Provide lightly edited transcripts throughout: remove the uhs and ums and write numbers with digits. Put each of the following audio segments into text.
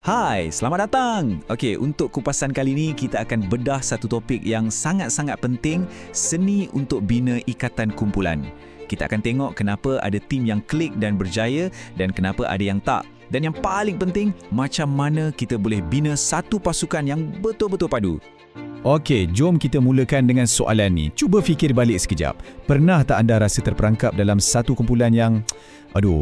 Hai, selamat datang. Okey, untuk kupasan kali ini kita akan bedah satu topik yang sangat-sangat penting, seni untuk bina ikatan kumpulan. Kita akan tengok kenapa ada tim yang klik dan berjaya dan kenapa ada yang tak. Dan yang paling penting, macam mana kita boleh bina satu pasukan yang betul-betul padu. Okey, jom kita mulakan dengan soalan ni. Cuba fikir balik sekejap. Pernah tak anda rasa terperangkap dalam satu kumpulan yang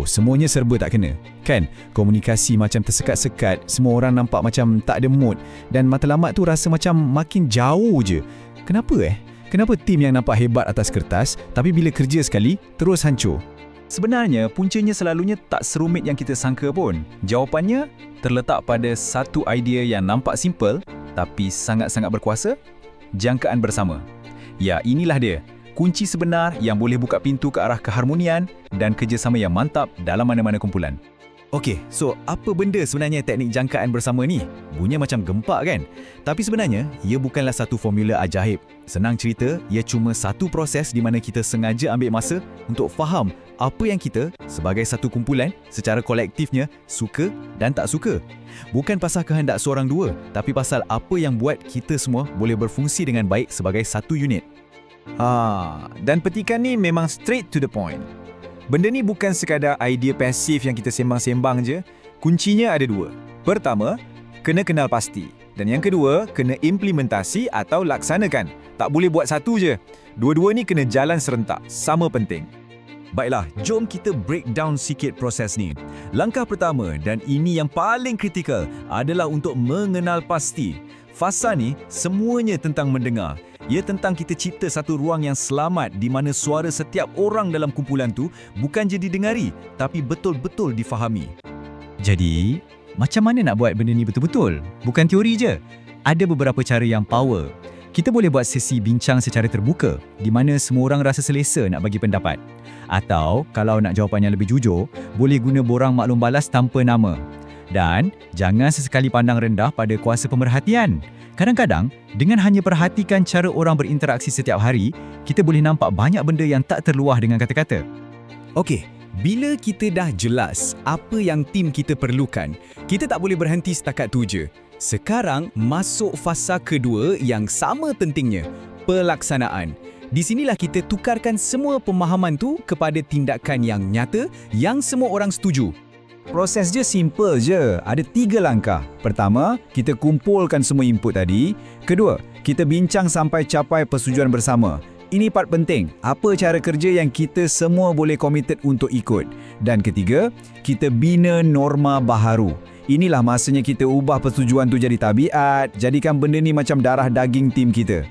semuanya serba tak kena? Kan? Komunikasi macam tersekat-sekat, semua orang nampak macam tak ada mood dan matlamat tu rasa macam makin jauh je. Kenapa? Kenapa tim yang nampak hebat atas kertas tapi bila kerja sekali terus hancur? Sebenarnya, puncanya selalunya tak serumit yang kita sangka pun. Jawapannya terletak pada satu idea yang nampak simple tapi sangat-sangat berkuasa, jangkaan bersama. Ya, inilah dia. Kunci sebenar yang boleh buka pintu ke arah keharmonian dan kerjasama yang mantap dalam mana-mana kumpulan. Okey, so apa benda sebenarnya teknik jangkaan bersama ni? Bunyinya macam gempak kan? Tapi sebenarnya, ia bukanlah satu formula ajaib. Senang cerita, ia cuma satu proses di mana kita sengaja ambil masa untuk faham apa yang kita sebagai satu kumpulan secara kolektifnya suka dan tak suka. Bukan pasal kehendak seorang dua, tapi pasal apa yang buat kita semua boleh berfungsi dengan baik sebagai satu unit. Dan petikan ni memang straight to the point. Benda ni bukan sekadar idea pasif yang kita sembang-sembang je. Kuncinya ada dua. Pertama, kena kenal pasti. Dan yang kedua, kena implementasi atau laksanakan. Tak boleh buat satu je. Dua-dua ni kena jalan serentak. Sama penting. Baiklah, jom kita breakdown sikit proses ni. Langkah pertama, dan ini yang paling kritikal, adalah untuk mengenal pasti. Fasa ni semuanya tentang mendengar. Ia tentang kita cipta satu ruang yang selamat di mana suara setiap orang dalam kumpulan tu bukan je didengari, tapi betul-betul difahami. Jadi, macam mana nak buat benda ni betul-betul? Bukan teori je. Ada beberapa cara yang power. Kita boleh buat sesi bincang secara terbuka, di mana semua orang rasa selesa nak bagi pendapat. Atau, kalau nak jawapan yang lebih jujur, boleh guna borang maklum balas tanpa nama. Dan, jangan sesekali pandang rendah pada kuasa pemerhatian. Kadang-kadang, dengan hanya perhatikan cara orang berinteraksi setiap hari, kita boleh nampak banyak benda yang tak terluah dengan kata-kata. Okey, bila kita dah jelas apa yang tim kita perlukan, kita tak boleh berhenti setakat tu je. Sekarang, masuk fasa kedua yang sama pentingnya, pelaksanaan. Di sinilah kita tukarkan semua pemahaman tu kepada tindakan yang nyata yang semua orang setuju. Proses je simple je. Ada 3 langkah. Pertama, kita kumpulkan semua input tadi. Kedua, kita bincang sampai capai persetujuan bersama. Ini part penting. Apa cara kerja yang kita semua boleh committed untuk ikut. Dan ketiga, kita bina norma baharu. Inilah masanya kita ubah persetujuan tu jadi tabiat, jadikan benda ni macam darah daging tim kita.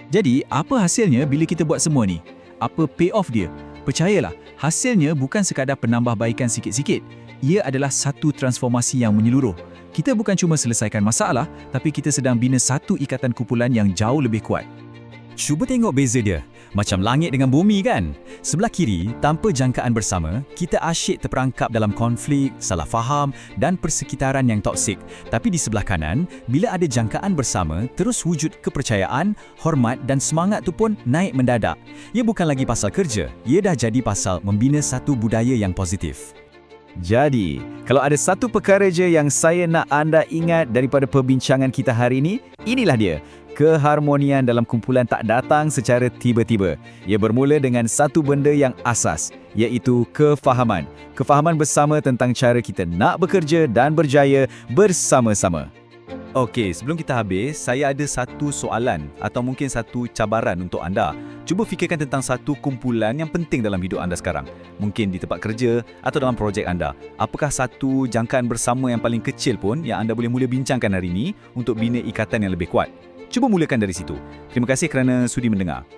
Jadi, apa hasilnya bila kita buat semua ni? Apa payoff dia? Percayalah, hasilnya bukan sekadar penambahbaikan sikit-sikit. Ia adalah satu transformasi yang menyeluruh. Kita bukan cuma selesaikan masalah, tapi kita sedang bina satu ikatan kumpulan yang jauh lebih kuat. Cuba tengok beza dia. Macam langit dengan bumi kan? Sebelah kiri, tanpa jangkaan bersama, kita asyik terperangkap dalam konflik, salah faham dan persekitaran yang toksik. Tapi di sebelah kanan, bila ada jangkaan bersama, terus wujud kepercayaan, hormat dan semangat tu pun naik mendadak. Ia bukan lagi pasal kerja, ia dah jadi pasal membina satu budaya yang positif. Jadi, kalau ada satu perkara je yang saya nak anda ingat daripada perbincangan kita hari ini, inilah dia. Keharmonian dalam kumpulan tak datang secara tiba-tiba. Ia bermula dengan satu benda yang asas, iaitu kefahaman. Kefahaman bersama tentang cara kita nak bekerja dan berjaya bersama-sama. Okey, sebelum kita habis, saya ada satu soalan atau mungkin satu cabaran untuk anda. Cuba fikirkan tentang satu kumpulan yang penting dalam hidup anda sekarang. Mungkin di tempat kerja atau dalam projek anda. Apakah satu jangkaan bersama yang paling kecil pun yang anda boleh mula bincangkan hari ini untuk bina ikatan yang lebih kuat? Cuba mulakan dari situ. Terima kasih kerana sudi mendengar.